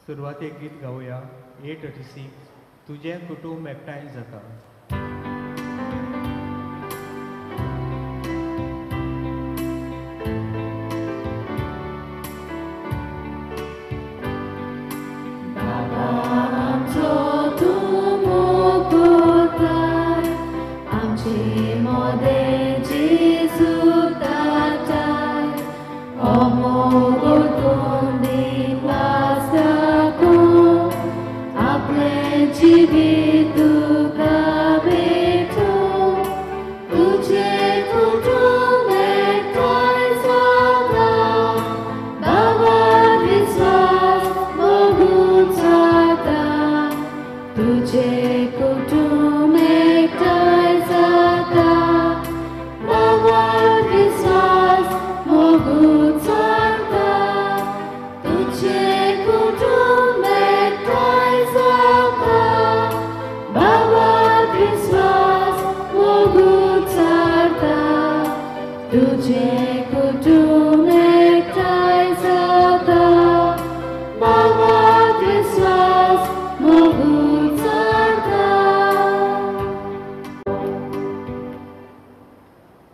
सुरवातेक गीत गावया 836 तुझें कुटुंब एकठांय जाता.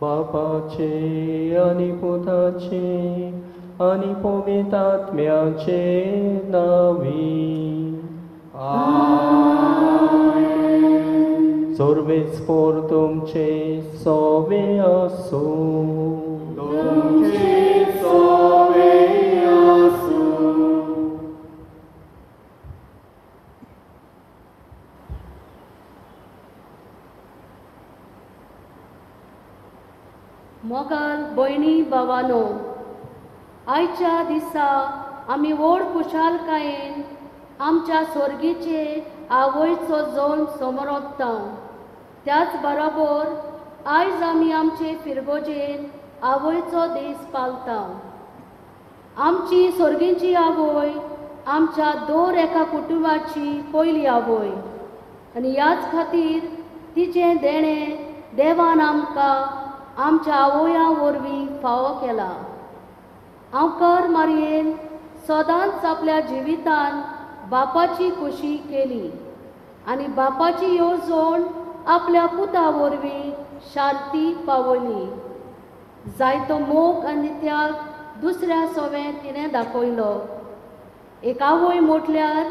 बापाचे आणि पुताचे आणि पवित्रात्म्याचे नावी. सर्वेस्पर तुमचे सोवे असो. मोगाल भयणी भावानो, आयच्या दिसा आमी व्हड खुशालकायेन आमच्या स्वर्गीचे आवयचो जल्म समोरता. त्याच बरोबर आयज आमी आमचे फिरगोजेन आवयचो दीस पालता. आमची स्वर्गीची आवय आमच्या दर एका कुटुंबाची पयली आवय आनी ह्याच खातीर तिचें देणें देवान आमकां आमच्या आवया वरवीं फावो केला. हांव मारयेन सदांच आपल्या जिवितान बापाची खोशी केली आनी बापाची येवजण आपल्या पुता वरवीं शांती पावयली. जायतो मोग आनी त्याग दुसऱ्या सोवें तिणें दाखयलो. एक आवय म्हटल्यार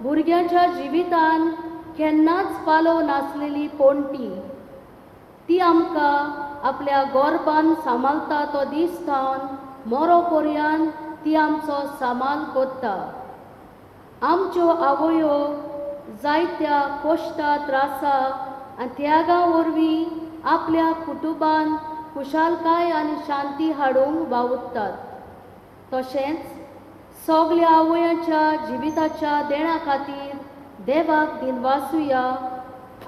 भुरग्याच्या जिवितान केन्नाच पालो नासलेली पोंटी. ती आमकां आपल्या गोरबान सांबाळटा तो दीस सावन मोरो पर्यंत ती आमचो सांबाळ करता. आमच्यो आवयो जायत्या कोश्टा त्रासा आनी त्यागा वरवीं आपल्या कुटुंबान खुशालकाय आनी शांती हाडूंक वावुरतात. तशेंच सगल्या आवयांच्या जिविताच्या देणा खातीर देवाक दिनवासुया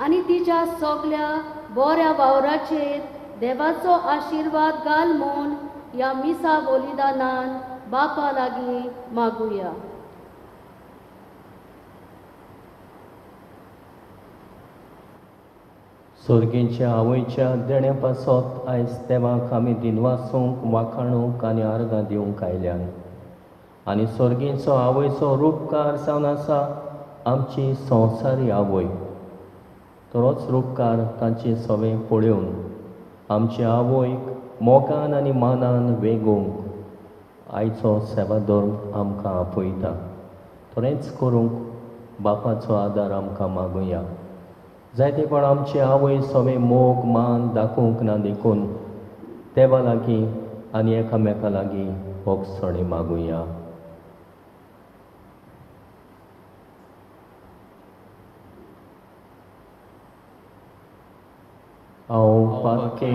आनी तिच्या सगल्या बऱ्या वावराचेर देवाचो आशिर्वाद घाल म्हूण ह्या मिसा बलिदानान बापा लागीं मागुया. सर्गीच्या आवयच्या देण्या पासत आयज देवाक आमी दिनवासूंक वाखाणूंक आनी आर्गां दिवंक आयल्यान आनी सर्गीचो आवयचो रूपकार जावन आसा आमची संवसारी आवय. तोच रूपकार तांचे सवें पळोवन आमचे आवयक मोगान आनी मानान वेगोवंक आयचो सेवाधर्म आमकां आपयता. तोरेंच करूंक बापाचो आदार आमकां मागुया. जायतेपण आमचे आवय सवें मोग मान दाखोवंक ना देखून देवा लागीं आनी एकामेका लागीं भोगसणे मागुया. हांव पातके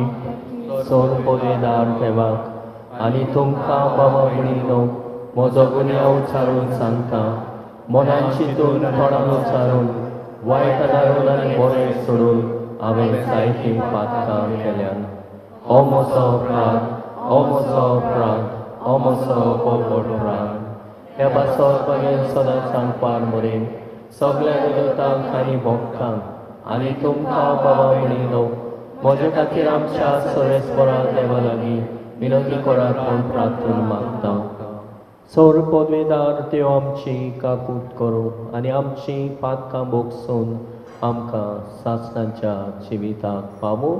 सोर पळयदार देवाक आनी तुमकां बाबा भयणीनो म्हजो गुन्यांव उचारून सांगता. मनान चिंतून तोंडान उचारून वायट दारून आनी बरें सोडून हांवें जायतीं पातकां केल्यान. हो म्हजो अपराध, हो म्हजो अपराध, हो म्हजो पोपट अपराध. ह्या बासोरपणेन सदांच सांगपार मरेन सगल्या विरोधांक आनी भोगतांक आनी तुमकां बाबा भयणीनो म्हजे खातीर आमच्या सर्वेस्परा देवा लागीं विनंती करात म्हूण प्रार्थना मागता. सोर पदवेदार देव आमची काकूट करूं आनी आमची पातकां बोगसून आमकां सासणाच्या जिविताक पावो.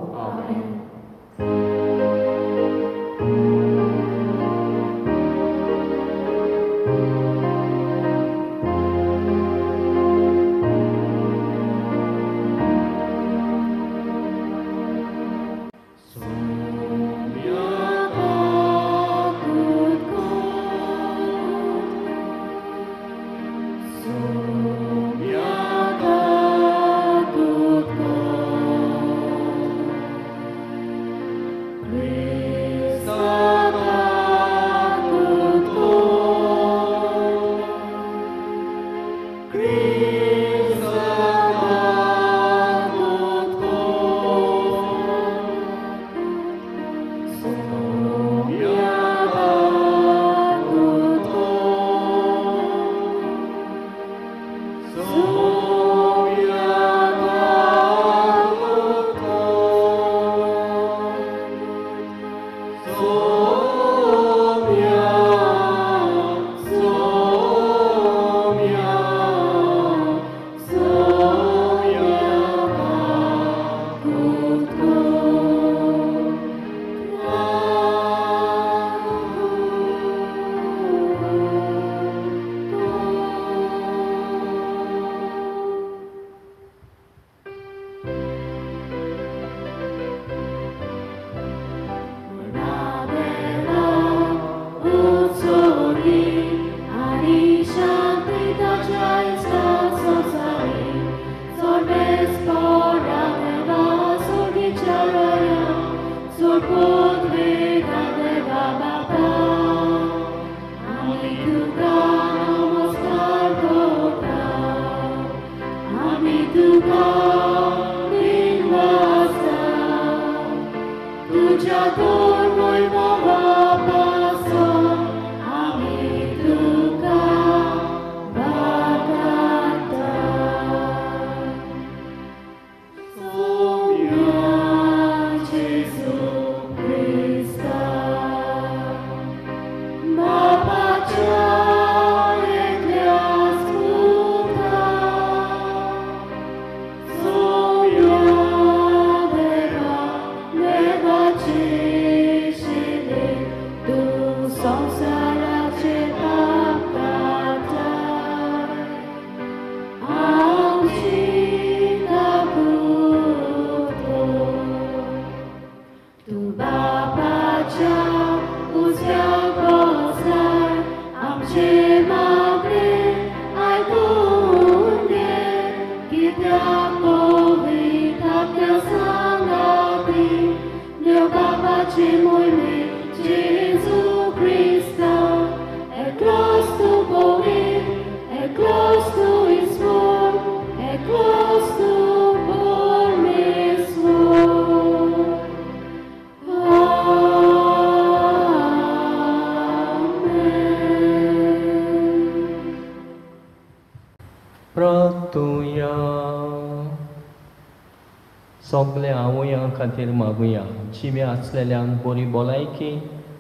सगळे आवयां खातीर मागुया. जिवे आसलेल्यांक बरी भलायकी,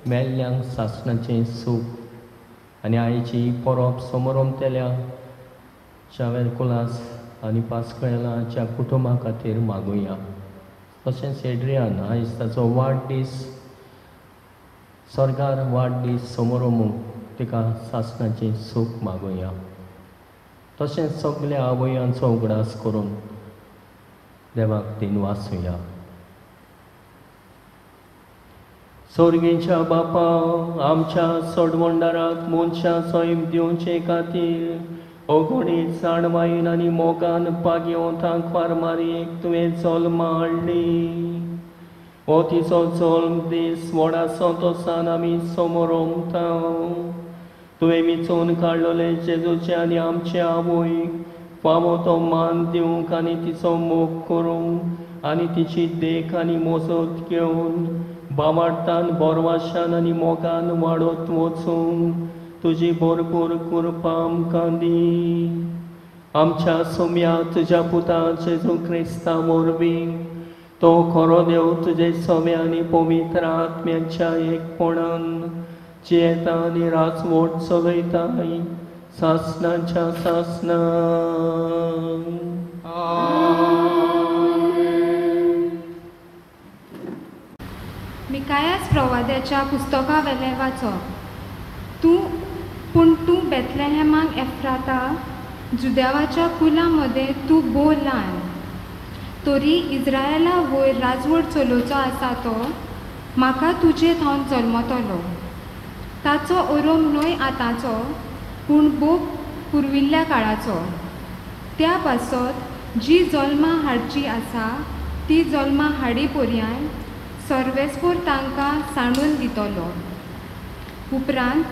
मेल्ल्यांक सासणाचें सूख आनी आयची परब समोरमतेल्या चावेरकुलास आनी पास्कळेलाच्या कुटुंबा खातीर मागुया. तशेंच एड्रियान आयज ताचो वाडदीस सर्गार वाडदीस समोरमूंक तिका सासणाचें सूख मागुया. तशेंच सगल्या आवयांचो उगडास करून देवाक दिन वासुया. सोर्गीच्या बापा, आमच्या सोडवंडाराक मनशां सैम दिवचे खातीर अगणीत जाणवायेन आनी मोगान पाग्यो तांक फार्मारीक तुवें जल्मा हाडली. हो तिचो जल्म दीस व्हडा संतोशान आमी समोरमता. तुवें विचून काडलोले जेजूचे आनी आमचे आवयक फावो तो मान दिवंक आनी तिचो मोग करूंक आनी तिची देख आनी मोजत घेवन बावार्थान बोरवाशान आनी मोगान वाडत वचूंक तुजी भरपूर कृपा आमकां दी. आमच्या सोम्या तुज्या पुता जेजू क्रिस्ता वरवीं तो खरो देव तुजे सोम्या आनी पवित्र आत्म्याच्या एकपणान जी येता आनी राजवट चलयताय सासणाच्या सासणां. मिकायास प्रवाद्याच्या पुस्तका वेले वाचप. तूं बेथलेहेमाक एफ्राता, जुदेवाच्या कुलामध्ये तूं बो ल्हान. तरी इस्रायेला वयर राजवट चलोवचो आसा तो म्हाका तुजे थावन जल्मतलो. ताचो ओरोम न्हय आतांचो पूण बो पुर्विल्ल्या काळाचो. त्या पासत जी जल्मा हाडची आसा ती जल्मा हाडी पर्याय सर्वेस्पोर तांकां सांडून दितलो. उपरांत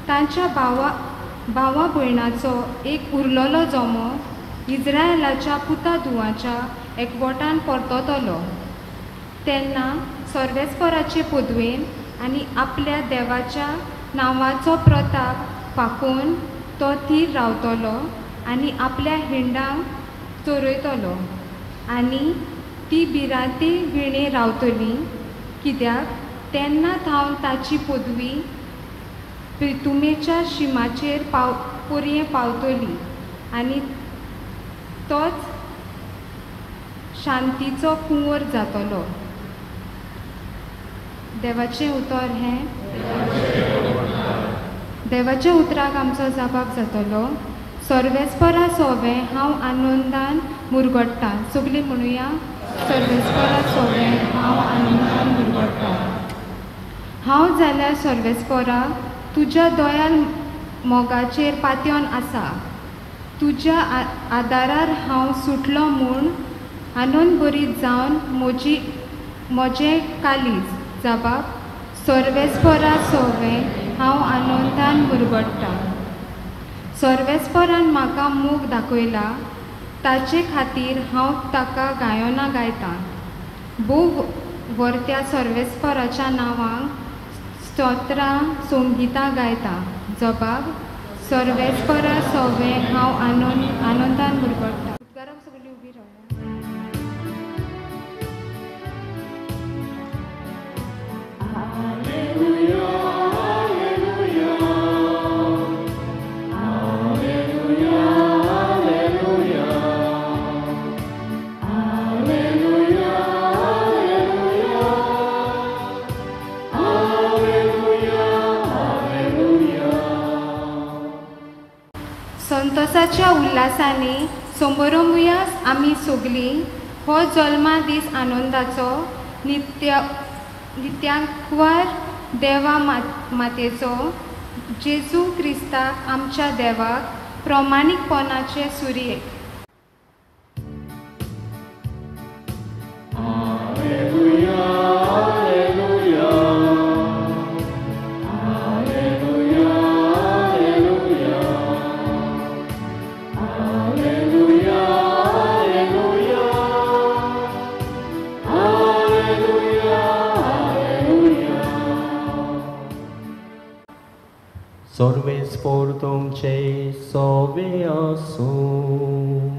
तांच्या भावा भयणाचो एक उरलोलो जमो इस्रायेलाच्या पुता धुवाच्या एकवटान परततलो. तेन्ना सर्वेस्पराचे पदवेन आनी आपल्या देवाच्या नांवाचो प्रताप पाखून तो थीर रावतलो आनी आपल्या हिंडांक चोरयतलो. आनी ती भिरांती विणे रावतली, कित्याक तेन्ना थावन ताची पदवी प्रितुमेच्या शिमाचेर पर्यें पावतली आनी तोच शांतीचो कुंवर जातलो. देवाचें उतर हें. देवाच्या उतराक आमचो जबाब जातलो. सर्वेस्परा सोवे हांव आनंदान मुरगडटां. सगळीं म्हणुया, सर्वेस्परा सोवे हांव आनंदान मुरगडटां. हांव जाल्यार सर्वेस्परा तुज्या दोयाल मोगाचेर पातयेवन आसा. तुज्या आदारार हांव सुटलो म्हूण आनंद भरीत जावन म्हजें कालीज. जबाब. सर्वेस्परा सोवे हांव आनंदान मुरगडटां. सर्वेस्परान म्हाका मोग दाखयला, ताचे खातीर हांव ताका गायोनां गायतां. भोव वर्त्या सर्वेस्पराच्या नांवांक स्तोत्रां संगितां गायतां. जबाब. सर्वेस्परा सोवे हांव आनंदान मुरगडटां. उपकाराक सगळीं उबी रावया. संतोसाच्या उल्हासांनी समोरमुयास आमी सगळीं हो जल्मा दीस आनंदाचो नित्यांकवार देवा मातेचो जेजू क्रिस्ताक आमच्या देवाक प्रमाणीकपणाचे सुर्ये. सर्वेस्पोर तुमचे सोवे आसूं.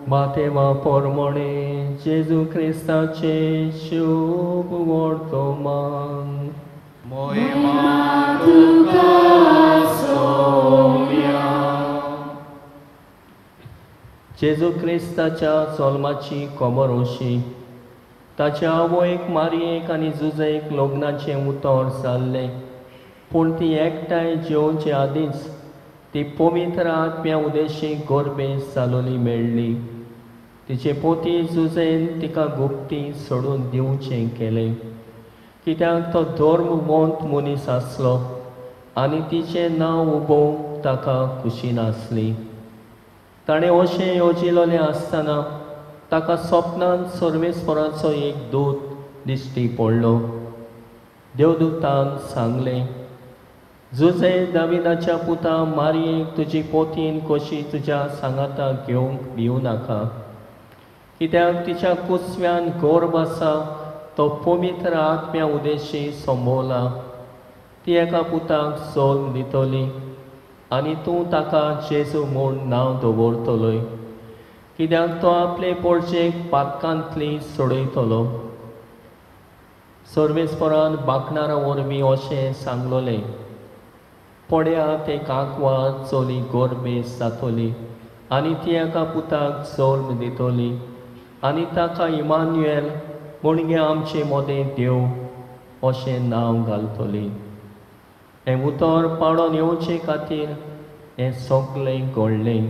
मातेवा पोरमोणे जेजू क्रिस्ताचे शुभ वर्तमान. जेजू क्रिस्ताच्या जल्माची खबर अशी. ताच्या आवयक मारयेक आनी जुजेक लग्नाचें उतर जाल्लें, पूण ती एकठांय जेवचे आदींच ती पवित्र आत्म्या उदेशी गोरबेज जालोली मेळ्ळी. तिचे पोती जुजेन तिका गुप्ती सोडून दिवचें केलें, कित्याक तो धर्मवंत मनीस आसलो आनी तिचें नांव उबोवंक ताका खुशी नासली. ताणें अशें येवजिलोलें आसतना ताका स्वप्नांत सर्वेस्पराचो एक दूत दिश्टी पडलो. देवदूतान सांगलें, जुजे दाविदाच्या पुता मारयेक तुजी पोतीन कशी तुज्या सांगाताक घेवंक भिवू नाका, कित्याक तिच्या कुसव्यान गर्भ आसा तो पवित्र आत्म्या उदेशी संभोवला. ती एका पुताक जल्म दितली आनी तूं ताका जेजू म्हूण नांव दवरतलोय, कित्याक तो आपले पोरचेक पातकांतली सोडयतलो. सर्वेस्परान बाकणारा वरवीं अशें सांगलोलें, पड्या ते काकवा चोली गोरबेस जातोली आनी ती एका पुताक जल्म दितोली आनी ताका इमान्युएल म्हणगे आमचे मोदें देव अशें नांव घालतली. हें उतर पाडोन येवचे खातीर हें सगळें घडलें.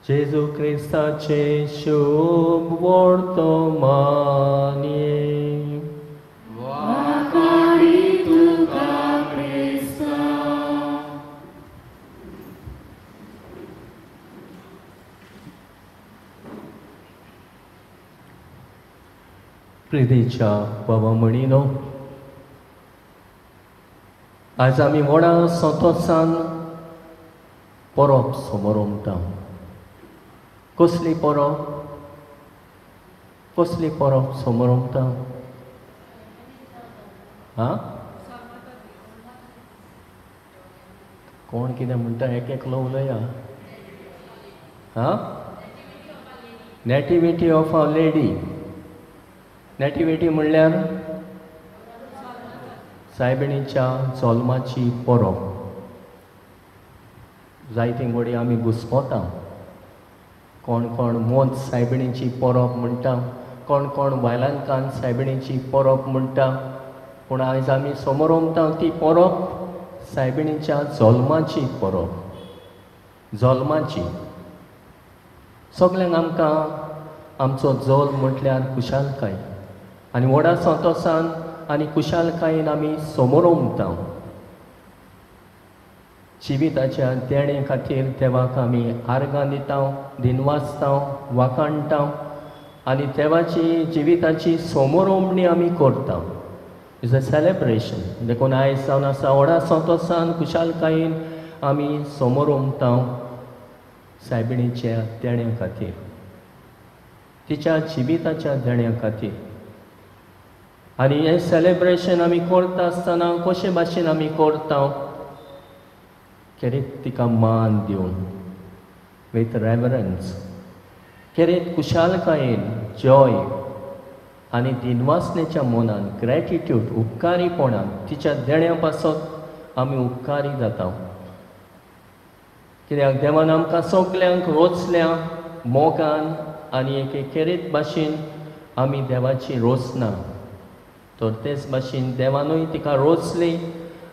जेजू क्रिस्ताचे शुभ वर्तमान ये. प्रिदेच्या बाबा म्हणिनो, आज आमी व्हडा संतोशान परब समोरमता. कसली परब समोरमता? कोण कितें म्हणटा एक एकलो उलया. नॅटिविटी ऑफ अ लेडी. नॅटिविटी म्हणल्यार सायबिणीच्या जल्माची परब. जायतीं घडी आमी घुस्पोता. कोण कोण मोद सायबिणीची परब म्हणटा, कोण कोण बायलांकान सायबिणीची परब म्हणटा. पूण आयज आमी समोरमता ती परब सायबिणीच्या जल्माची परब. जल्माची सगळ्यांक आमकां आमचो जल्म म्हटल्यार खुशालकाय आनी व्हडा संतोशान आनी खुशालकायेन आमी समोरमता. जिविताच्या देणे खातीर देवाक आमी आर्गां दिता, दिनवासता, वाखाणटा आनी देवाची जिविताची समोरमणी आमी करता. Is a celebration. देखून आयज जावन आसा व्हडा संतोशान खुशालकायेन आमी समोरमता सायबिणीच्या देण्या खातीर, तिच्या जिविताच्या देण्या खातीर. आनी हें सेलेब्रेशन आमी करता आसतना कशे भाशेन आमी करता? खेरीत तिका मान दिवन, विथ रेवरन्स, खेरीत खुशालकायेन, जॉय आनी दिनवासनेच्या मनान, ग्रॅटिट्यूड, उपकारीपणान तिच्या देण्या पासत आमी उपकारी जाता. कित्याक देवान आमकां सगल्यांक रोचल्या मोगान आनी एक खेरीत भाशेन आमी देवाची रोचना. तर तेच भाशेन देवानूय तिका रोचली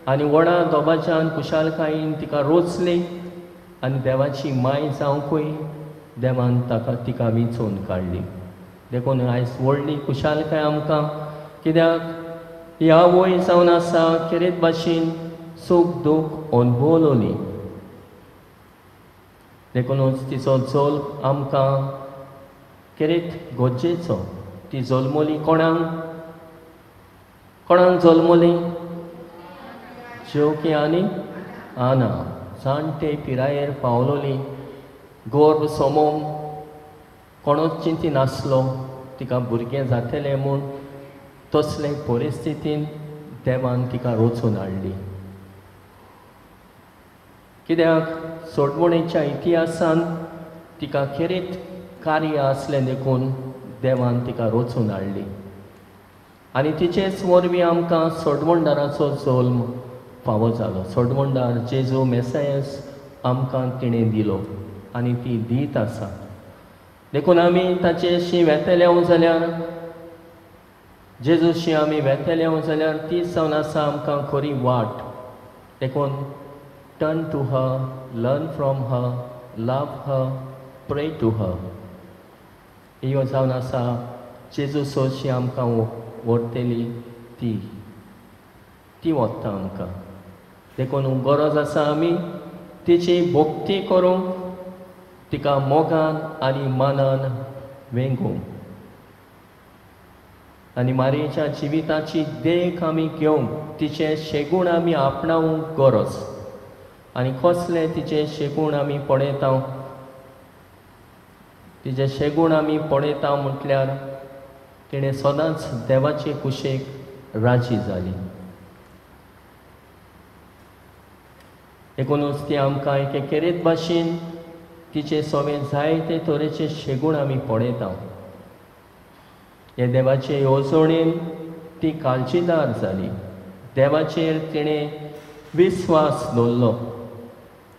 आनी व्हडा दोबाज्यान खुशालकायेन तिका रोचली आनी देवाची माय जावंकूय देवान तिका विंचून काडली. देखून आयज व्हडली खुशालकाय आमकां, कित्याक ह्या वय जावन आसा खेरीत भाशेन सूख दूख अनुभवलोली. देखूनच तिचो जल्म आमकां खेरीत गरजेचो. ती जल्मली कोणाक जल्मली? जेवकी आनी आना जाणटे पिरायेर पावलोली. गर्भ सोमोम कोणूच चिंती नासलो तिका भुरगें जातलें म्हूण. तसले परिस्थितीन देवान तिका रोचून हाडली. कित्याक सोडवणेच्या इतिहासान तिका खेरीत कार्य आसलें देखून देवान तिका रोचून हाडली. आनी तिचेच वरवीं आमकां सोडवणदाराचो जल्म फावो जालो. सोडवणदार जेजू मेसायस आमकां तिणें दिलो आनी ती दीत आसा. देखून आमी ताचेशी वेतेल्या जाल्यार, जेजूशी आमी वेतेल्या जाल्यार ती जावन आसा आमकां खरी वाट. देखून turn to her, learn from her, love her, pray to हर. ह्यो जावन आसा जेजू सोशी आमकां व्हरतेली ती व्हरता आमकां. देखून गरज आसा आमी तिची भक्ती करूंक, तिका मोगान आनी मानान वेंगूंक आनी मारयेच्या जिविताची देख आमी घेवंक तिचे शेगूण आमी आपणावंक गरज. आनी कसले तिचे शेगूण आमी पळयता? तिचे शेगूण आमी पळयता म्हटल्यार तिणें सदांच देवाचे कुशेक राजी जाली. देखूनच ती आमकां एक खेरीत भाशेन तिचे सोवे जायते तरेचे शेगूण आमी पळयता. हे देवाचे येवजणेन ती काळजीदार जाली. देवाचेर तिणें विस्वास दवरलो.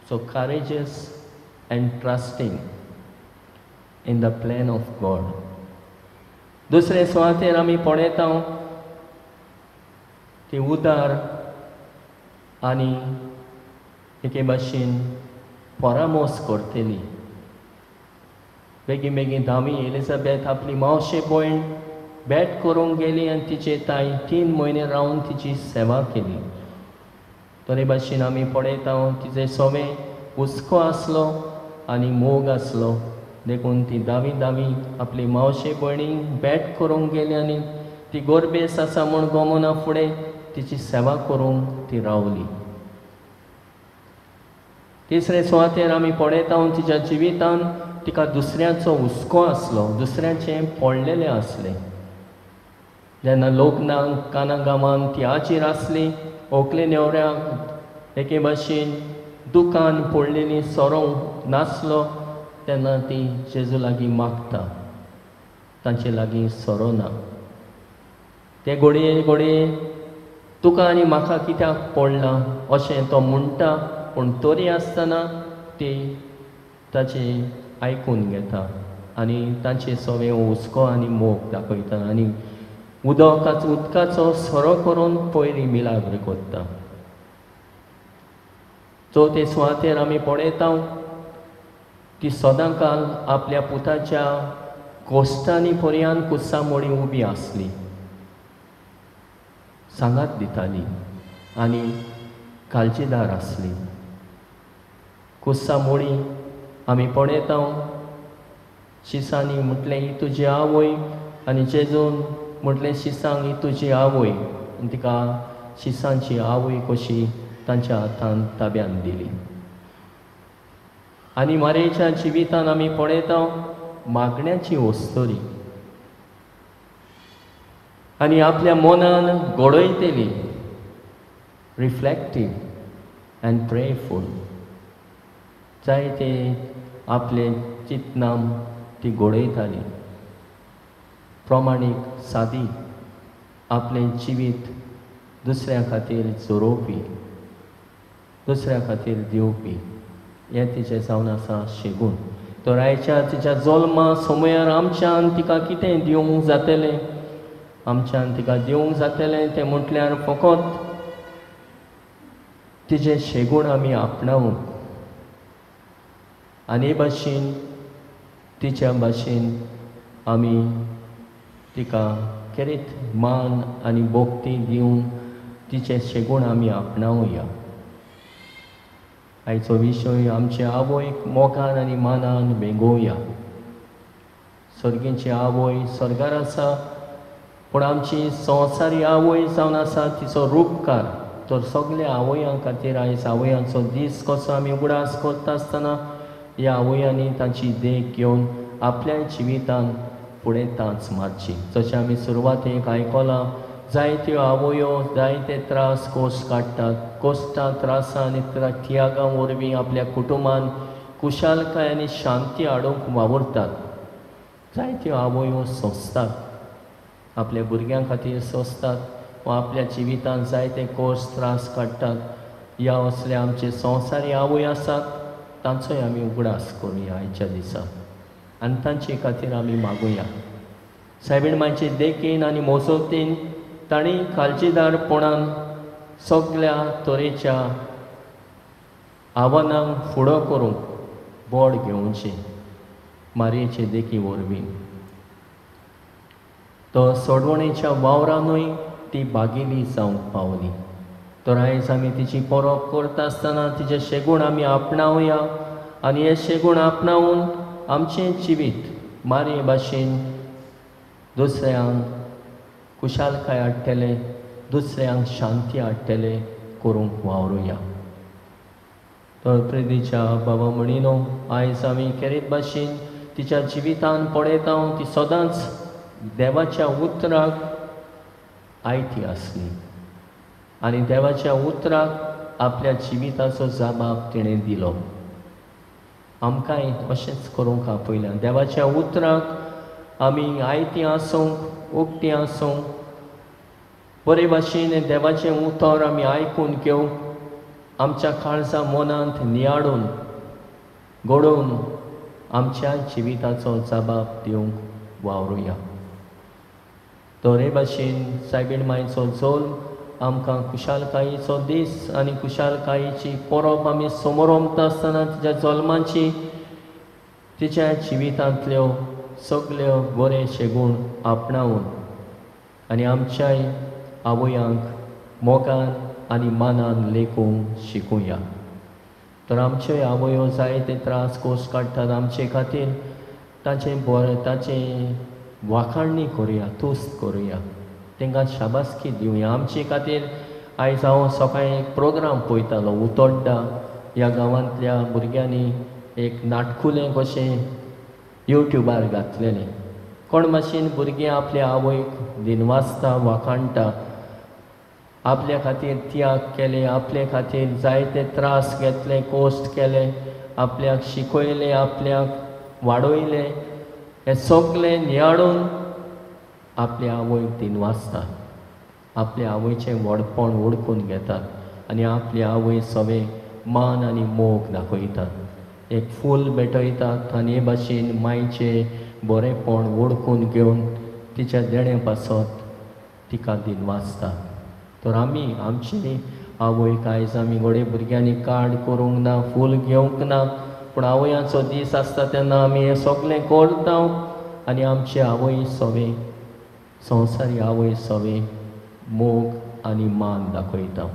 So courageous and trusting in the plan of God. दुसरे सुवातेर आमी पळयता ती उदार आनी एके भाशेन परामोस करतली. बेगीन बेगीन धामी एलिझाबेथ आपली मावशे भयण भेट करूंक गेली आनी तिचे ताई 3 म्हयने रावन तिची सेवा केली. तरे भाशेन आमी पळयता तिचे सोवे हुस्को आसलो आनी मोग आसलो. देखून ती दावी आपली मावशे भयणीक भेट करूंक गेली आनी ती गोरबेस आसा म्हूण गमना फुडें तिची सेवा करूंक ती रावली. तिसरे सुवातेर आमी पळयता तिच्या जिवितान तिका दुसऱ्याचो हुस्को आसलो, दुसऱ्याचें पडलेलें आसलें. जेन्ना लोकनांक काना गांवांत ती आजीर आसली, व्हंकले न्हवऱ्याक एके भाशेन दुकान पडलेली सोरोंक नासलो, तेन्ना ती जेजू लागीं मागता, तांचे लागीं सोरो ना. ते घडये तुका आनी म्हाका कित्याक पडलां अशें तो म्हणटा, पूण तरी आसतना ती ताचें आयकून घेता आनी तांचे सोवे हुस्को आनी मोग दाखयता आनी उदकाचो सोरो करून पयली मिलाग्र करता. चवथे सुवातेर आमी पळयता ती सदांकाल आपल्या पुताच्या कोश्टांनी पर्यंत कुस्सामोडी उबी आसली, सांगात दिताली आनी काळजीदार आसली. कुस्सामोडी आमी पळयता शिसांनी म्हटलें ही तुजी आवय आनी जेजून म्हटलें शिसांक ही तुजी आवय, आनी तिका शिसांची आवय कशी तांच्या हातान ताब्यान दिली. आनी मारेच्या जिवितान आमी पळयता मागण्याची वस्तोरी आनी आपल्या मनान घडयतली, रिफ्लेक्टीव अँड प्रेयरफूल. जायते आपले चिंतनाम ती घडयताली, प्रमाणीक सादी आपलें जिवीत दुसऱ्या खातीर जोरोवपी, दुसऱ्या खातीर दिवपी. हें तिचें जावन आसा शेगूण. तर आयच्या तिच्या जल्मा समयार आमच्यान तिका कितें दिवंक जातलें, आमच्यान तिका दिवंक जातलें तें म्हटल्यार फकत तिचें शेगूण आमी आपणावंक आनी भाशेन तिच्या भाशेन आमी तिका खेरीत मान आनी भोक्ती दिवन तिचें शेगूण आमी आपणावया. आयचो विशय आमचे आवयक मोगान आनी मानान भेंगोवया. सर्गेची आवय स्वर्गार आसा, पूण आमची संवसारी आवय जावन आसा तिचो रूपकार. तर सगल्या आवयां खातीर आयज आवयांचो दीस कसो आमी उगडास करता आसतना ह्या आवयांनी तांची देख घेवन आपल्या जिवितान फुडें तांच मारची. जशें आमी सुरवातेक आयकलां, जायत्यो आवयो जायते त्रास कोश्ट काडटात. कोश्टां त्रासां आनी तियागां वरवीं आपल्या कुटुंबान कुशालकाय आनी शांती हाडूंक वावुरतात. जायत्यो आवयो सोंसतात, आपल्या भुरग्यां खातीर सोंसतात वा आपल्या जिवितान जायते कोश्ट त्रास काडटात. ह्या असल्या आमचे संवसारी आवय आसात, तांचोय आमी उगडास करुया आयच्या दिसा आनी तांचे खातीर आमी मागुया. सायबीण मांयचे देखीन आनी मोसोवतीन तांणी काळजीदारपणान सगल्या तरेच्या आव्हानांक फुडो करूंक बोड घेवचें मारयेचे देखी वरवीं. तो सोडवणेच्या वावरांनूय ती बागिली जावंक पावली. तर आयज आमी तिची परब करता आसतना तिचें शेगूण आमी आपणावया आनी हें शेगूण आपणावून आमचें जिवीत मारये भाशेन दुसऱ्यांक कुशालकाय हाडटले, दुसऱ्यांक शांती हाडटले करूंक वावरुया. तर प्रितीच्या बाबा म्हणिनो आयज आमी खेरीत भाशेन तिच्या जिवितान पळयता ती सदांच देवाच्या उतराक आयती आसली आनी देवाच्या उतराक आपल्या जिविताचो जाबाब तिणें दिलो. आमकांय अशेंच करूंक आपयल्या. देवाच्या उतराक आमी आयतीं आसूंक उक्तीं आसूंक बरे भाशेन देवाचें उतर आमी आयकून घेवंक आमच्या काळजा मनांत नियाडून घडोवन आमच्या जिविताचो जबाब दिवंक वावरुया. दोरे भाशेन सायबीण मांयचो झोल आमकां खुशालकायेचो दीस आनी खुशालकायेची परब आमी समोर ओंपता आसतना तिच्या जल्माची तिच्या जिवितांतल्यो सगल्यो बरेशे गूण आपणावून आनी आमच्याय आवयांक मोगान आनी मानान लेखूंक शिकुया. तर आमच्योय आवयो जायते त्रास कोस काडटात आमचे खातीर ताचे वाखाणणी करुया, तुस्त करुया, तांकां शाबासकी दिवया. आमचे खातीर आयज हांव सकाळीं एक प्रोग्राम पळयतालो उतोड्डा ह्या गांवांतल्या भुरग्यांनी एक नाटकुलें कशें यूट्यूबार घातलेलें. कोण भाशेन भुरगीं आपल्या आवयक दिनवासता वाखाणटा, आपल्या खातीर त्याग केले, आपल्या खातीर जायते त्रास घेतले, कोश्ट केले, आपल्याक शिकयले, आपल्याक वाडयले, हे सगळें नियाडून आपल्या आवयक दिनवासता, आपल्या आवयचें व्हडपण ओळखून घेतात आनी आपल्या आवय सवे मान आनी मोग दाखयतात. एक फूल भेटयतात आनी हे भाशेन मांयचें बरेंपण ओळखून घेवन तिच्या देणे पासत तिका दिनवासता. तर आमी आमची आवयक आयज आमी घोडे भुरग्यांनी कार्ड करूंक ना, फूल घेवंक ना, पूण आवयांचो दीस आसता तेन्ना आमी हें सगळें करता आनी आमचे आवय सवे संवसारी आवय सवे मोग आनी मान दाखयता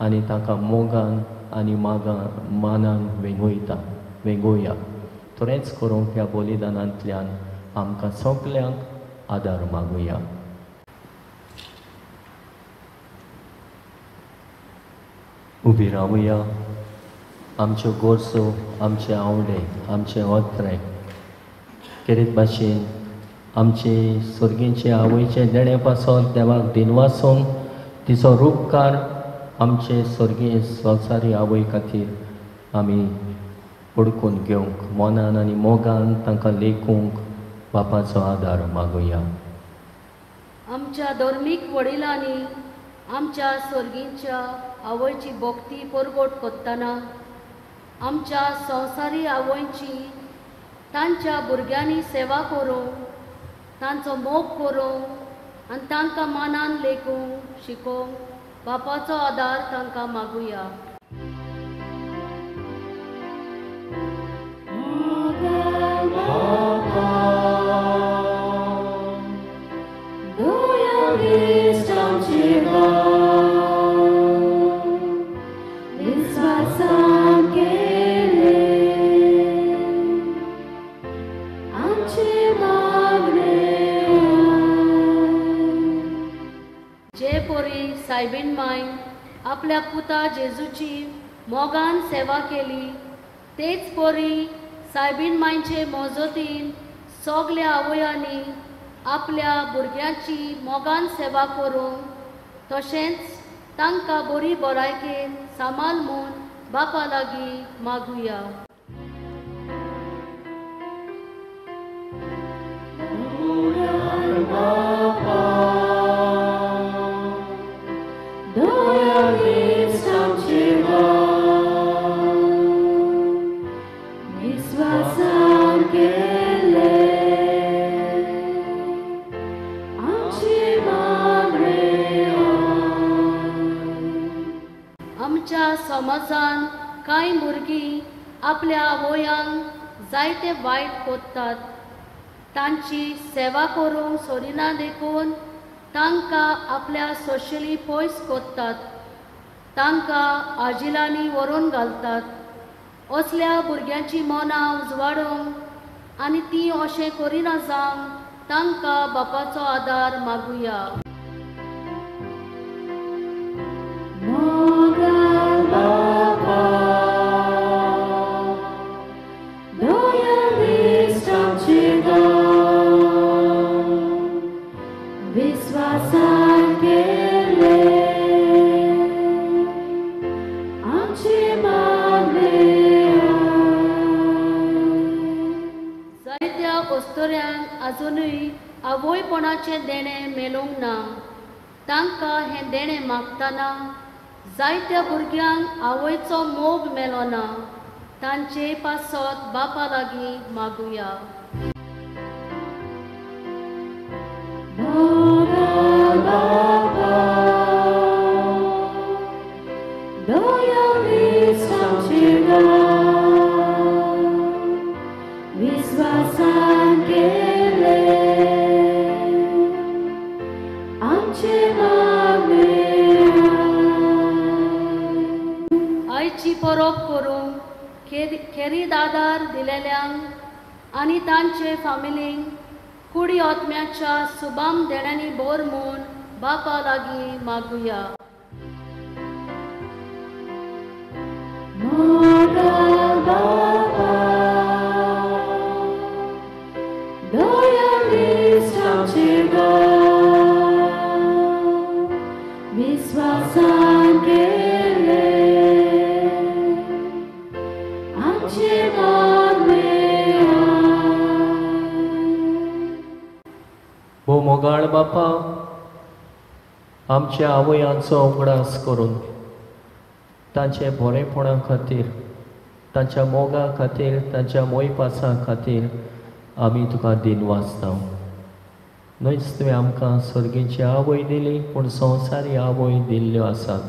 आनी ताका मोगान आनी मानान वेंगोया. तर हेंच करूंक ह्या बलिदानांतल्यान आमकां सगल्यांक आदार मागुया. उबी रावुया. आमच्यो गोरसो, आमचे आवडे, आमचे ओत्रे केरीत भाशेन आमचे सुर्गेचे आवयचे देणे पासत देवाक दिनवासून तिचो रूपकार आमचे सुर्गे संवसारी आवय खातीर आमी उडकून घेवंक मनान आनी मोगान तांकां लेखूंक बापाचो आदार मागुया. आमच्या धर्मीक वडिलांनी आमच्या स्वर्गीच्या आवयची भक्ती परगट करतना आमच्या संवसारी आवयची तांच्या भुरग्यांनी सेवा करूंक, तांचो मोग करूंक आनी तांकां मानान लेखूंक शिकोवंक बापाचो आदार तांकां मागुया. जे पोरी सायबीण मांय आपल्या पुता जेजूची मोगान सेवा केली, तेच पोरी सायबीण मांयचे मोजतीन सगल्या आवयांनी आपल्या भुरग्यांची मोगान सेवा करूंक तशेंच तांकां बरी भलायकेन सांबाळ म्हूण बापा लागीं मागुया. आमच्या समाजान कांय भुरगीं आपल्या आवयांक जायते वायट कोत्तात. तांची सेवा करूंक सोडिना देखून तांकां आपल्या सोशली पयस कोत्तात, तांकां आजिलांनी व्हरून घालतात. असल्या भुरग्यांची मनां उजवाडूंक आनी तीं अशें करिना जावंक तांकां बापाचो आदार मागुया. आवयपणाचें देणें मेळूंक ना. तांकां हें देणें मागतना जायत्या भुरग्यांक आवयचो मोग मेलो ना. तांचे पासत बापा लागीं मागुया. विश्वासान केले आमचे मागणे. आयची परब करूंक खेरीत आदार दिलेल्यांक आनी तांचे फामिलींक कुडी आत्म्याच्या सुबाम देण्यांनी बोर म्हूण बापा लागीं मागुया. विश्वासान केले आमचे मागणे. भोव मोगाळ बापा, आमच्या आवयांचो उगडास करून तांचे बरेपणा खातीर, तांच्या मोगा खातीर, तांच्या मोयपासा खातीर आमी तुका दिनवासता. न्हयच तुवें आमकां सर्गीची आवय दिली, पूण संवसारी आवय दिल्ल्यो आसात.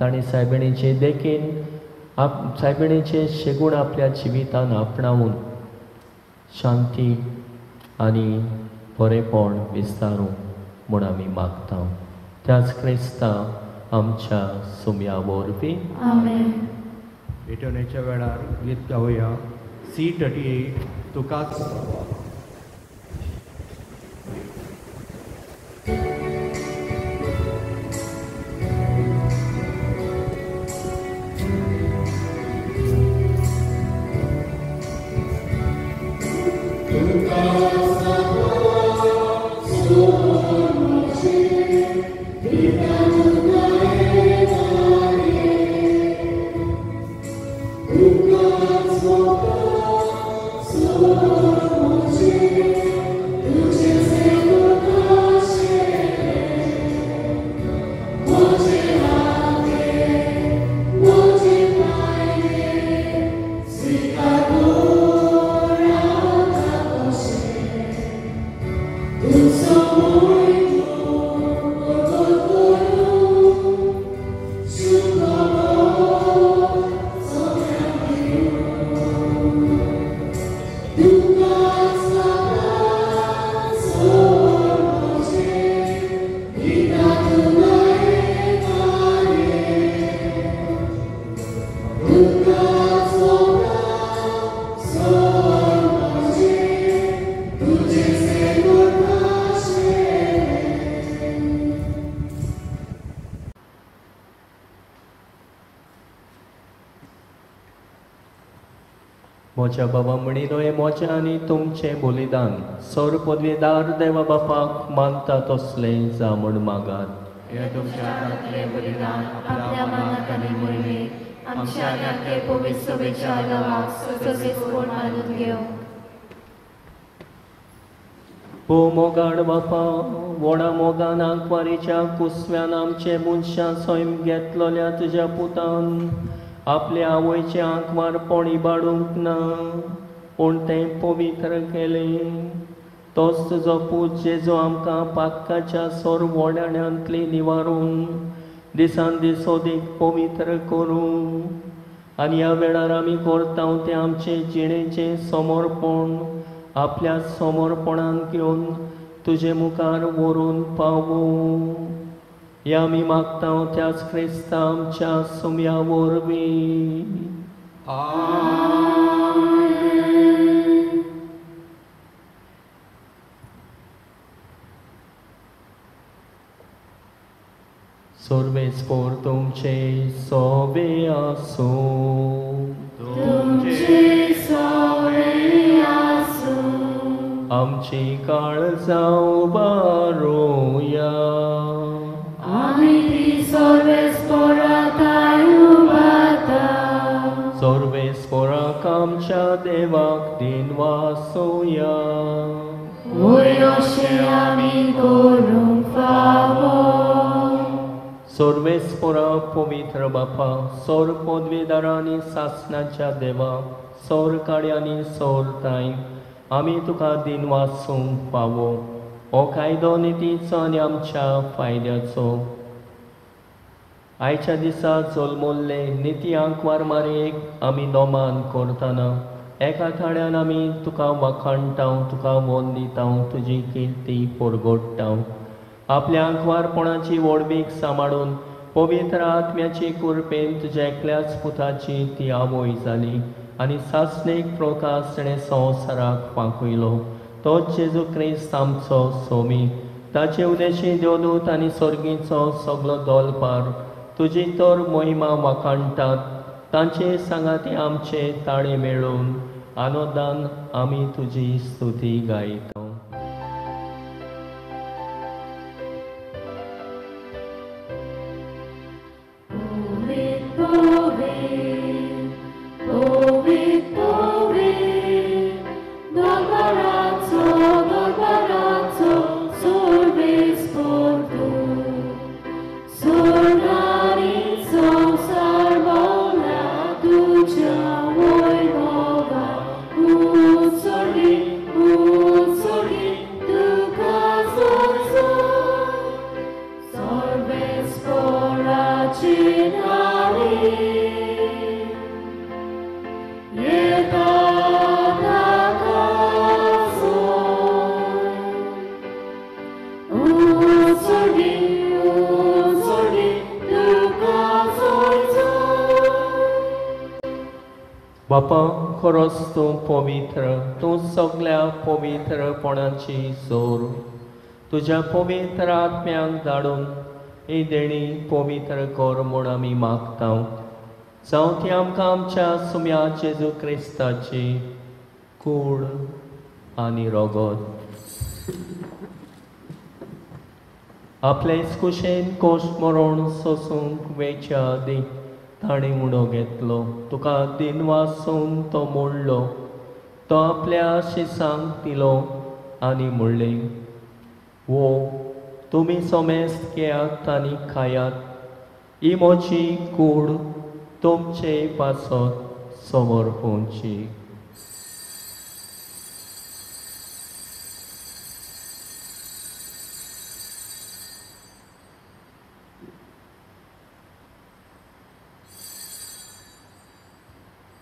ताणें सायबिणीचे देखीन सायबिणीचे शेगूण आपल्या जिवितान आपणावून शांती आनी बरेपण विस्तारूंक म्हूण आमी मागता. त्याच क्रिस्तांव आमच्या सुम्या वरवीं. आमेन. भेटवण्याच्या वेळार गीत गावया C38 तुकाच. मोच्या बाबा म्हणिलोय मोचे आनी तुमचे बलिदान सौर पदवीदार देवा बापाक मानता तसले जा म्हूण मागात. हे तुमच्या हातांतले बलिदान आपल्या मनात आनी मोहिमेक आमच्या आग्यातले पवित्र सभेच्या आगमाक सगळेच मानून घेव. हो मोगाड बापा, वडा मोगान आंकवारीच्या कुसव्यान आमचे मनशां सैम घेतलोल्या तुज्या पुतान आपल्या आवयचे आंकवारपण इबाडूंक ना, पूण तें पवित्र केलें. तोच तुजो पूत जेजो आमकां पातकाच्या सोर वोड्याण्यांतली निवारून दिसान दीस अदीक पवित्र करूं. आनी ह्या वेळार आमी करता तें आमचे जिणेचें समर्पण आपल्या समर्पणान घेवन तुजे मुखार व्हरून पावूं. या आमी मागता त्याच क्रिस्ता आमच्या सुम्या वरवीं. सर्वेस्पोर तुमचे सोबे आसूं. तुमचे सोबे आसूं. आमची काळजां बारोया. आमी ती सर्वेस्पोरांताय उबारता. सर्वेस्पोराक आमच्या देवाक दिन वासोया. वयो तशें आमी करूंक फावो सर्वेस्परा पवित्र बापा सौर पदवीदारा आनी सासणाच्या देवा सौर काळी आनी सौर ताई आमी तुका दिनवासूंक फावो हो कायदो नितीचो आनी आमच्या फायद्याचो आयच्या दिसा जल्मल्ले निती आंकवार मारेक आमी नोमान करतना एका थाड्यान आमी तुका वखाणटाव तुका वंदिताव तुजी किर्ती परगडटाव आपल्या आंकवारपणाची वडवीक सांबाळून पवित्र आत्म्याची कुरपेन तुज्या एकल्याच पुताची ती आवय जाली आनी सासणेक प्रकाश ताणें संवसाराक पाकयलो तोच जेजू क्रिस्त आमचो सोमी ताचे उदेशी देवदूत आनी सर्गीचो सगलो दलपार तुजी तर महिमा वखाणटात तांचे सांगाती आमचे ताळे मेळून आनंदान आमी तुजी स्तुती गायता बापा खरोच तूं पवित्र तूं सगळ्या पवित्रपणाची जोर तुज्या पवित्र आत्म्याक धाडून ही देणी पवित्र कर म्हूण आमी मागता जावं ती आमकां आमच्या सुम्या जेजू क्रिस्ताची कूड आनी रगत आपलेच कुशेन कोश्ट मरण सोसूंक वेच्या आदी ताणें उडो घेतलो तुका दिन वाचून तो मोडलो तो आपल्या शिसांक दिलो आनी म्हणलें वो तुमी सोमेस्त घेयात आनी खायात ही म्हजी कूड तुमचे पासत समर्पणची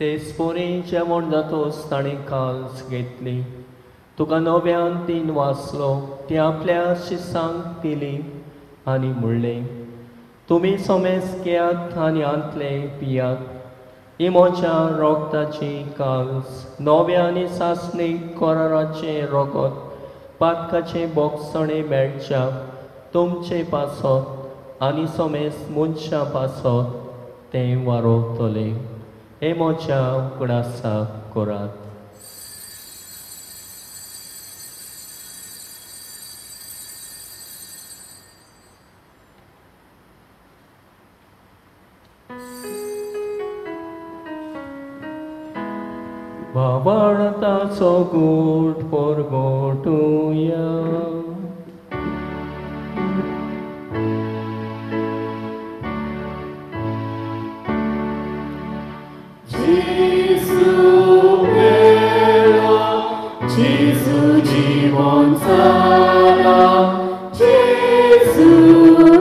ते स्पोरी जेवण जातोच ताणें काल्स घेतली तुका नव्यान तीन वाचलो ती आपल्या शिसांक दिली आनी म्हणलें तुमी सोमेस घेयात आनी आंतले पियात ही म्हज्या रोगताची काल्स नव्या आनी सासणीक कोराराचे रगत पातकाचे बोगसणे मेळच्या तुमचे पासत आनी सोमेस मनशा पासत तें वारोवतले हे म्हज्या उगडासाक करात बाबाळताचो गूट परगटुया Jesu जीवन सारा Jesu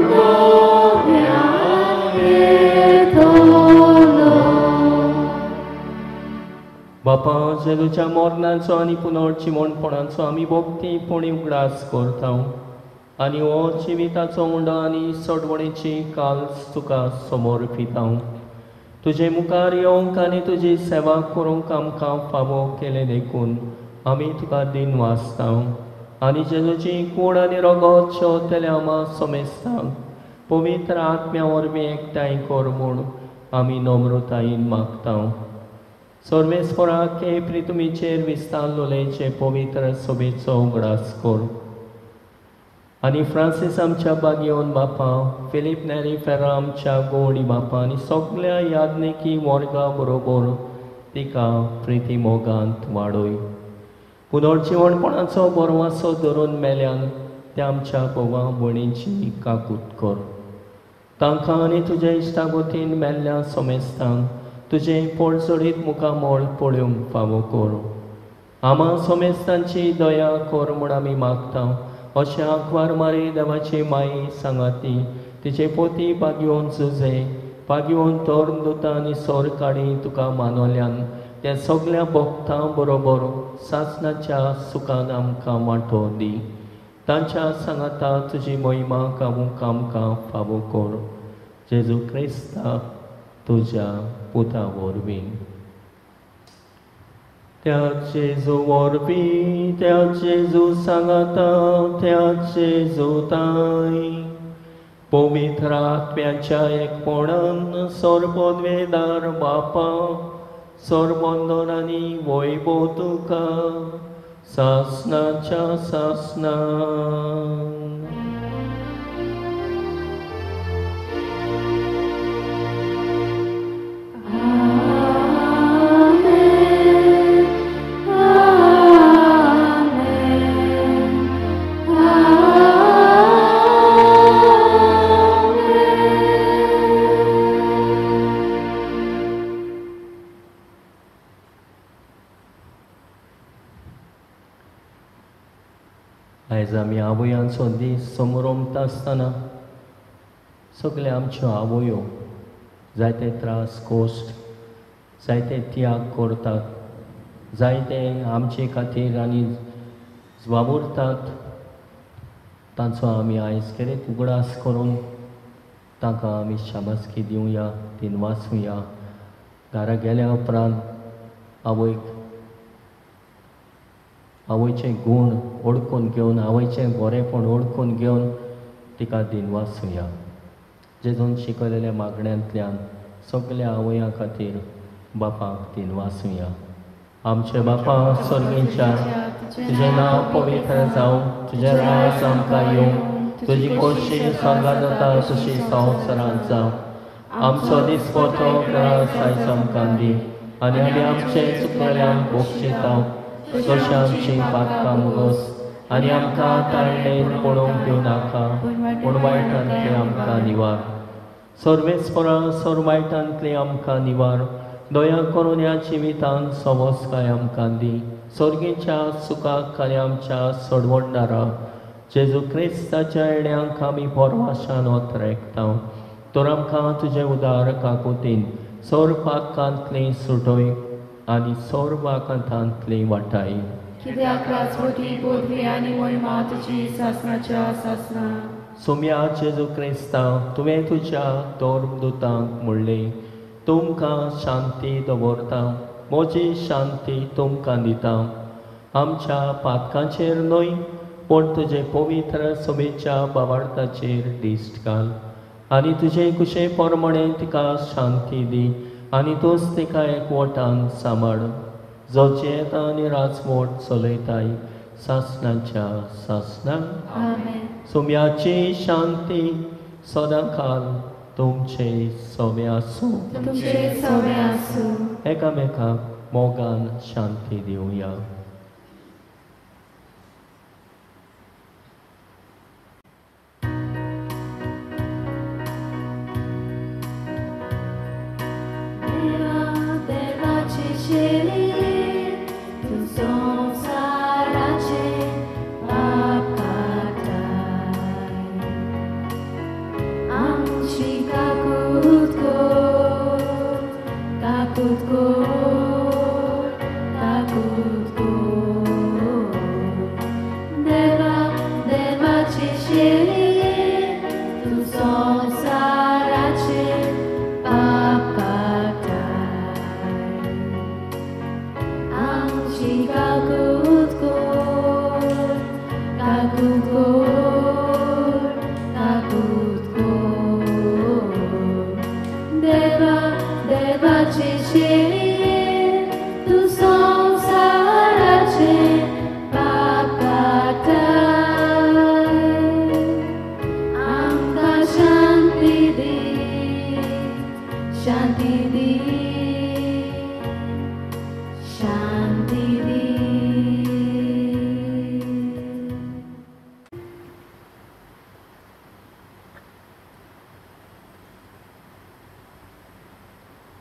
नव्या येतलो बापा जेजूच्या मरणाचो आनी पुनर्जिवणपणाचो आमी भक्तीपणी उगडास करता आनी हो जिविताचो उंडो आनी सडवणेची काल्स तुका समर्पिता तुजे मुखार येवंक आनी तुजी सेवा करूंक आमकां फावो केले देखून आमी तुका दिन वाचता आनी जेजूची कूड आनी रगत शेवतले आमा समेस्ता पवित्र आत्म्या वरवीं एकठांय कर म्हूण आमी नम्रतायेन मागता सर्वेस्पराक हे प्रितुमीचेर विस्तारलोलेचे पवित्र सभेचो उगडास कर आनी फ्रांसीस आमच्या बागयोन बापा फिलीप नेरी फेरा आमच्या गोवडी बापा आनी सगळ्या यादनेकी वर्गा बरोबर तिका प्रिती मोगांत वाडय पुनर्जीवणपणाचो बरवासो धरून मेल्यांक त्या आमच्या बोवा भणीची काकूट कर. तांकां आनी तुज्या इश्टागोतीन मेल्ल्या सोमेस्तांक तुजें पडसडीत मुखामोळ पळोवंक फावो कर. आमा सोमेस्तांची दया कर म्हूण आमी मागता. अशें आंकवार मारी देवाची माई सांगाती तिचे पोती पागयोवन झुजे पागयोवन तोर दुतां आनी सोर काडी तुका मानवल्यान त्या सगळ्या भक्तां बरोबर सासणाच्या सुखान आमकां वांटो दी. तांच्या सांगाता तुजी महिमा गावूंक आमकां फावो कर. जेजू क्रिस्ता तुज्या पुता वरवीं. त्या जेजू वरवीं त्या जेजू सांगाता त्या जेजू ताई पवित्र आत्म्याच्या एकपणान सर्वोद्वेदार बापा सर्वोंदोन आनी वैभव तुका सासणाच्या सासणान. आयज आमी आवयांचो दीस समोरमता आसतना सगळे आमच्यो आवयो जायते त्रास कोश्ट जायते त्याग करतात. जायते आमचे खातीर आनी वावुरतात. तांचो आमी आयज खेरीत उगडास करून तांकां आमी शाबासकी दिवया दिनवासूया. घरा गेल्या उपरांत आवयचे गूण ओळखून घेवन आवयचें बरेंपण ओळखून घेवन तिका दिनवासूया. जेजून शिकयलेल्या मागण्यांतल्यान सगळ्या आवयां खातीर बापाक दिनवासूया. आमचे बापा स्वर्गीच्या तुजें नांव पवित्र जावं तुजें राज आमकां येवं तुजी खोशी स्वर्गांत जाता तशी संवसारांत जावं. आमचो दिसपतो त्रास आयज आमकां दी आनी आमी आमचे चुकलेल्यांक बक्षिता तशें आमची पातकां मुगोस आनी आमकां ताळणेन पडोवंक दिवं नाका पूण वायटांतले आमकां निवार. सर्वेस्परा सर वायटांतले आमकां निवार. दया करून ह्या जिवितांत सवस्काय आमकां दी. सर्गेच्या सुखाक आनी आमच्या सडवडणारा जेजू क्रिस्ताच्या येण्याक आमी परवाशान वतरेकता. तर आमकां तुजें उदार काकुतीन सर पातकांतली सुटोय आनी सर वाकांतांतली वाटाय. कित्याक राजवटी पदवी आनी महिमा तुजी सासणाच्या सासणा. सुम्या जेजू क्रिस्ता तुवें तुज्या तोर दुतांक म्हणलें तुमकां शांती दवरता म्हजी शांती तुमकां दिता. आमच्या पातकांचेर न्हय पूण तुजे पवित्र सभेच्या बाबार्थाचेर दिश्ट घाल आनी तुजे कुशे प्रमाणे तिका शांती दी आनी तूंच तिका एकवटान सांबाळ. जो जेता आनी राजवट चलयताय सासणाच्या सासणान. सुम्याची शांती सदांकाल तुमचे सवे आसूं. एकामेकाक मोगान शांती दिवया.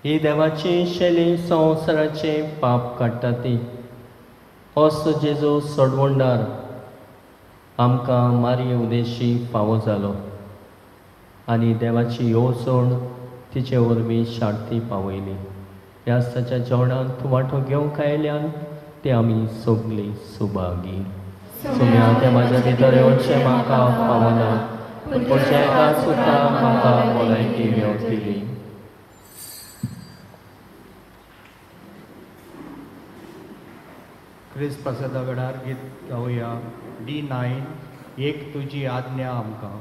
ही देवाची शैली संवसाराचे पाप काडटा ती. असो जेजू सोडवणदार आमकां मारये उदेशी फावो जालो आनी देवाची येवजण तिचे वरवीं शांती पावयली. ह्या आस्ताच्या जेवणांत तूं वांटो घेवंक आयल्यान ते आमी सगळीं सुभागी. सुम्या ते म्हाज्या भितर येवचें म्हाका पावना, पूण जे एका सुतां म्हाका भलायकी मेळटली. क्रिस्त प्रसादा वेळार गीत गावया D9 एक तुजी आज्ञा आमकां.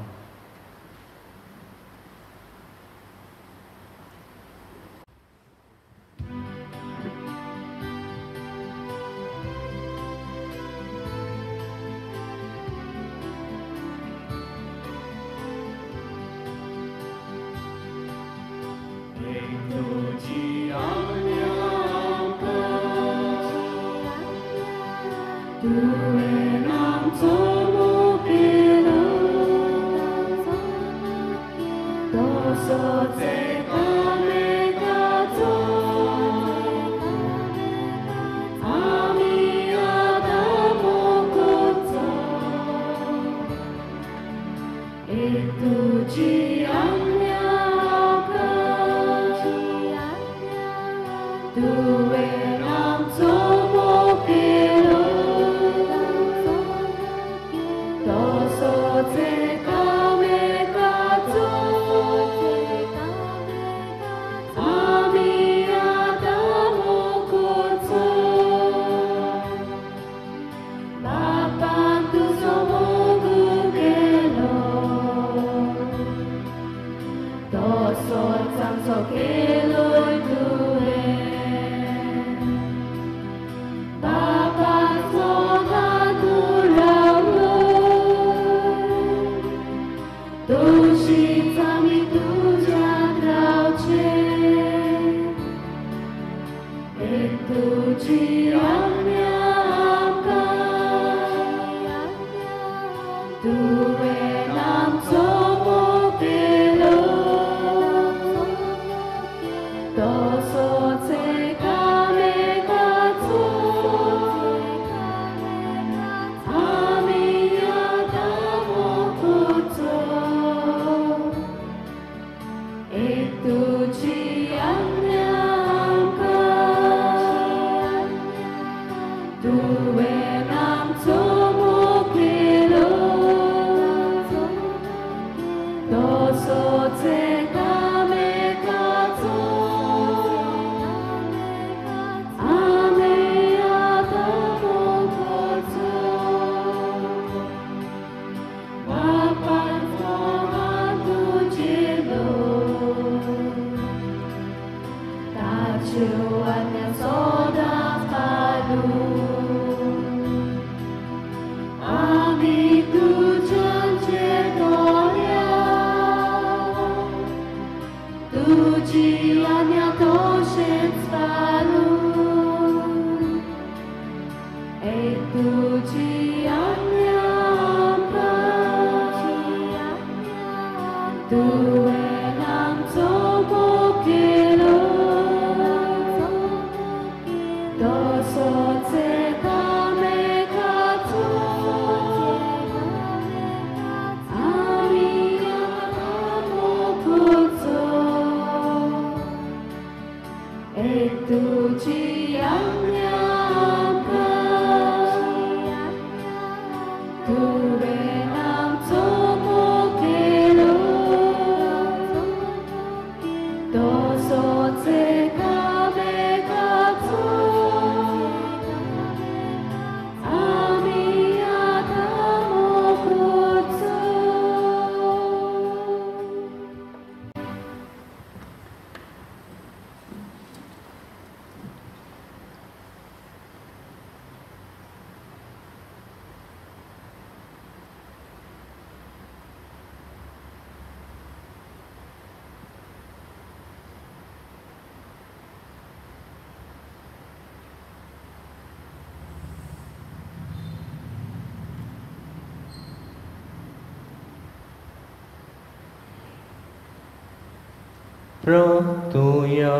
प्रतुया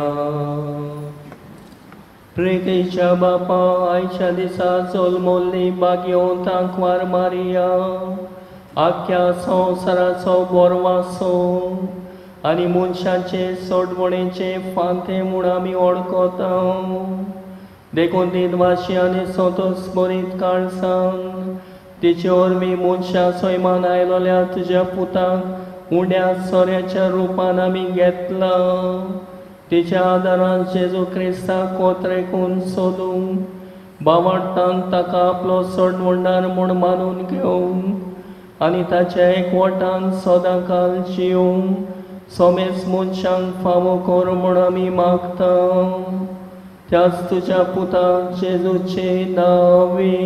प्रेकेच्या बापा आयच्या दिसा चोलमोल्ली बागयो तांकवार मारिया आख्या संवसाराचो बोरवासो आनी मनशांचे सोडवणेचे फांते म्हूण आमी ओळखता देखून दिनवाशी आनी सोतोस बरीत काळजान तिचे ओरमी मनशां सैमान आयलोल्या तुज्या पुताक उंड्या सोऱ्याच्या रुपान आमी घेतला तिच्या आदारान जेजू क्रिस्ताक कोत्रेकून सोदूंक बावाडटान ताका आपलो सोडवंडार म्हूण मानून घेवंक आनी ताच्या एकवटान सदांकाल जिवंक सोमेस मनशांक फावो कर म्हूण आमी मागता त्याच तुज्या पुताक जेजूचे नांवी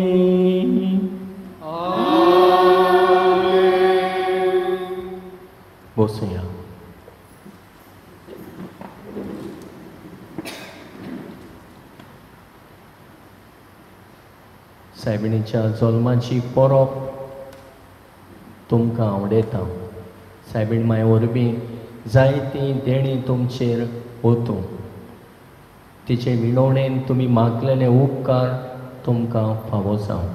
बसूया. सायबिणीच्या जल्माची परब तुमकां आवडटा. सायबीण माय वरवीं जायतीं देणी तुमचेर ओतूं तिचे विणवणेन तुमी मागलेले उपकार तुमकां फावो जावं.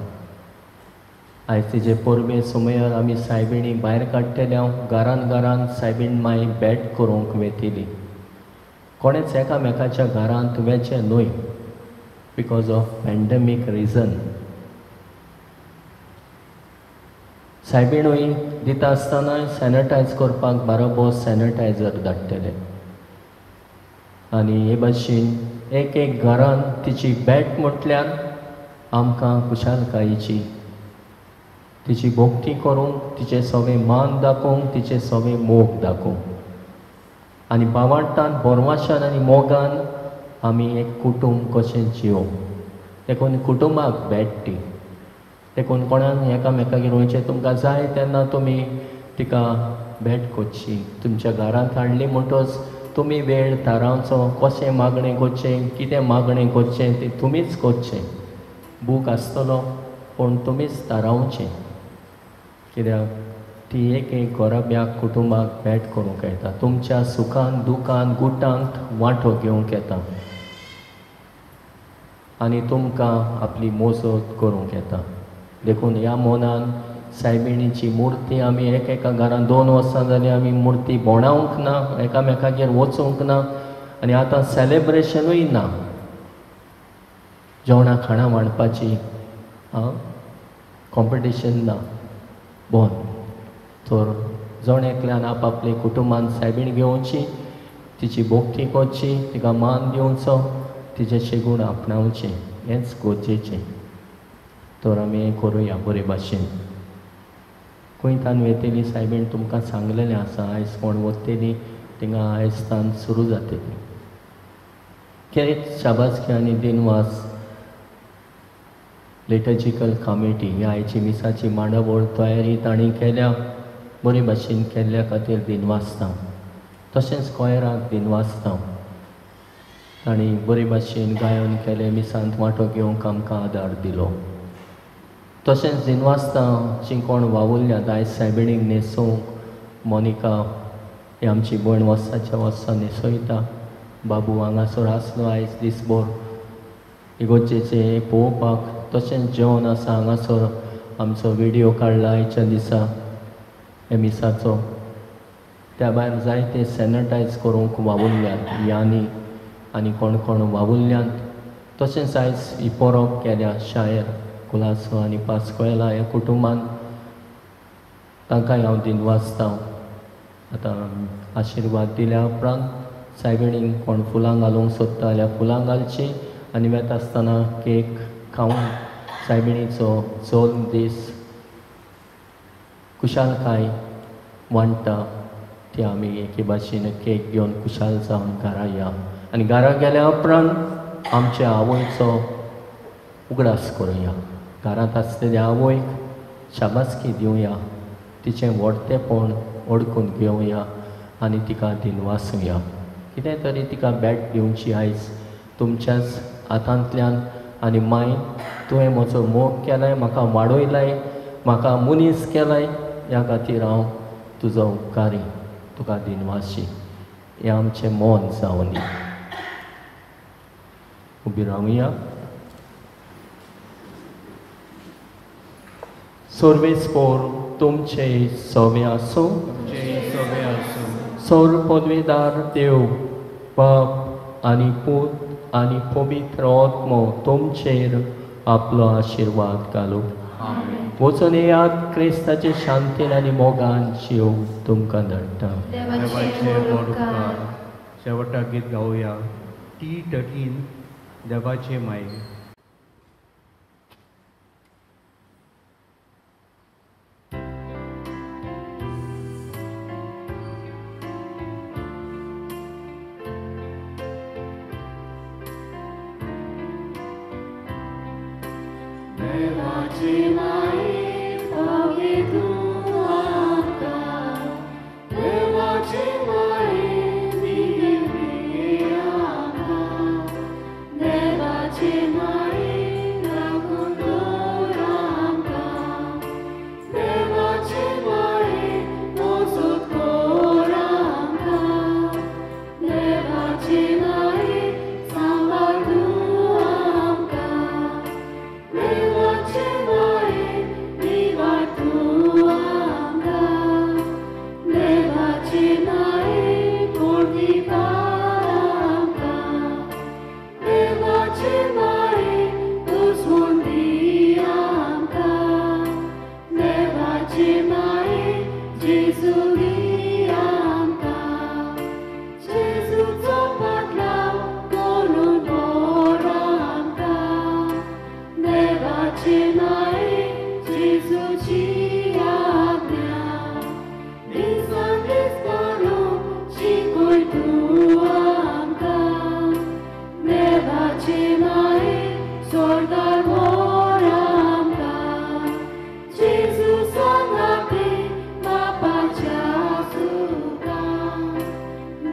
आयज तिचे परबे सुमयार आमी सायबिणी भायर काडटल्या घरान घरान सायबीण माय भेट करूंक वेतिली. कोणेच एकामेकाच्या घरांत वेचे न्हय बिकॉज ऑफ पॅन्डेमीक रिजन. सायबिणूय दिता आसतना सॅनिटायज करपाक बाराबोस सॅनिटायझर धाडटले आनी हे भाशेन एक एक घरान तिची भेट म्हटल्यार आमकां खुशालकायेची तिची भोगती करूंक तिचे सगळें मान दाखोवंक तिचे सगळें मोग दाखोवंक आनी बावाडटान बोरवाशान आनी मोगान आमी एक कुटूंब कशें जिवोवंक. देखून कुटुंबाक भेट ती देखून कोणाक एकामेकागेर वयचें तुमकां जाय तेन्ना तुमी तिका भेट करची. तुमच्या घरांत हाडली म्हणटच तुमी वेळ थारावचो कशें मागणें करचें कितें मागणें करचें तें तुमीच करचें. बूक आसतलो पूण तुमीच थारावचें कित्याक ती एक एक गोरब्याक कुटुंबाक भेट करूंक येता. तुमच्या सुखान दुखान गुटांत वांटो घेवंक येता आनी तुमकां आपली मोजत करूंक येता. देखून ह्या मोनान सायबिणीची मुर्ती आमी एक एका घरान 2 वर्सां जालीं आमी मुर्ती भोंवडावंक ना एकामेकागेर वचूंक ना आनी आतां सेलेब्रेशनूय ना. जेवणां खाणां वाडपाची कॉम्पिटिशन ना बंद. तर जण एकल्यान आपआपले कुटुंबान सायबीण घेवची तिची भोगती करची तिका मान दिवचो तिचे शेगूण आपणावचें हेंच गरजेचें. तर आमी हें करुया बरे भाशेन. खंयतान वेतेली सायबीण तुमकां सांगलेलें आसा आयज कोण वतली थिंगा आयजतान सुरू जातली. खेरीत शाबासकी आनी दिनवास लिटर्जिकल कमिटी ह्या आयची मिसाची मांडावळ तयारी तांणी केल्या बरे भाशेन केल्ल्या खातीर दिनवासता. तशेंच कोयराक दिनवासता तांणी बरे भाशेन गायन केलें मिसांत वांटो घेवंक आमकां आदार दिलो. तशेंच दिनवासता जीं कोण वावुरल्यात आयज सायबिणीक न्हेसोवंक मोनिका ही आमची भयण वर्साच्या वर्सा न्हेसयता. बाबू हांगासर आसलो आयज दिसभर इगोर्जेचें पळोवपाक. तशेंच जेवण आसा हांगासर आमचो व्हिडियो काडला आयच्या दिसा हे मिसाचो. त्या भायर जायते सॅनिटायज करूंक वावुरल्यात यांनी आनी कोण कोण वावुरल्यात. तशेंच आयज ही परब केल्या शायर कुलासो आनी पास्कोयला ह्या कुटुंबान तांकांय हांव दिनवासता. आतां आशिर्वाद दिल्या उपरांत सायबिणीक कोण फुलां घालूंक सोदता जाल्यार फुलां घालची आनी वेता आसतना केक खावन सायबिणीचो जल्म दीस खुशालकाय वांट्टा ती आमी एके भाशेन केक घेवन खुशाल जावन घरा या आनी घरा गेल्या उपरांत आमच्या आवयचो उगडास करुया. घरांत आसलेल्या आवयक शाबासकी दिवया तिचें व्हडतेपण ओळखून घेवया आनी तिका दिनवासूया. कितें तरी तिका भेट दिवची आयज तुमच्याच हातांतल्यान. आनी माय तुवें म्हजो मोग केलाय म्हाका वाडयलाय म्हाका मनीस केलाय ह्या खातीर हांव तुजो उपकारी तुका दिनवासी. हे आमचें मोन जावनी. उबी रावया. सर्वेस्पोर तुमचे सवे आसूं. सौर पदवीदार देव बाप आनी पूत आनी पवित्र आत्मो तुमचेर आपलो आशिर्वाद घालूं. वचून येयात क्रिस्ताचे शांतीन आनी मोगान जीव तुमकां धाडटा. देवाचे व्हड उपकार. शेवटाक गीत गावया. T13 देवाचे माये. देवाचे माये पावे तूं आमकां. देवाचे माये दिवे आमकां. देवाचे माये राखून दवर आमकां. देवाचे माये मोजत कर आमकां. देवाचे माये सांबाळ तूं आमकां. देवाचे माये दिवार तूं आमकां. देवाचे माये कोळगिपार आमकां. देवाचे माये उसवून दी आमकां. देवाचे माये जेजू दी आमकां. जेजूचो पाटलाव करून व्हर आमकां. देवाचे माये जेजूची आज्ञा. दिसान दीस करूंक शिकय तूं आमकां. देवाचे माये सोडतार व्हर आमकां. जेजू सांगाते बापाच्या सुखां.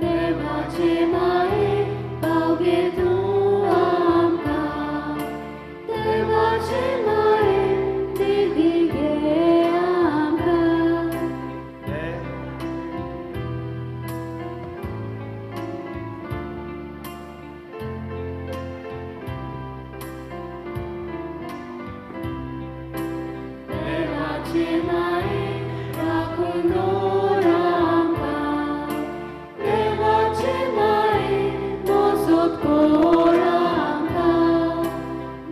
देवाचे माये पावगे तूं आमकां. देवाचे माये दिगी घे आमकां. देवाचे माये राखून दवर आमकां. देवाचे माये मोजत कर आमकां.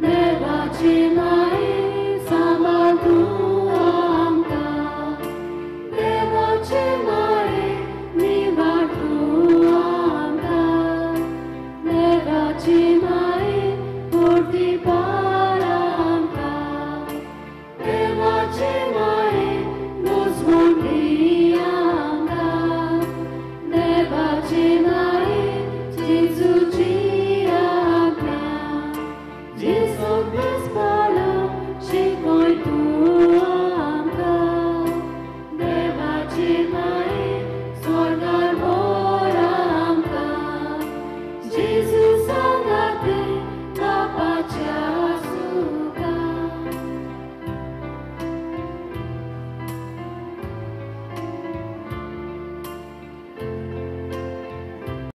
देवाचे माये सांबाळ तूं आमकां. देवाचे माये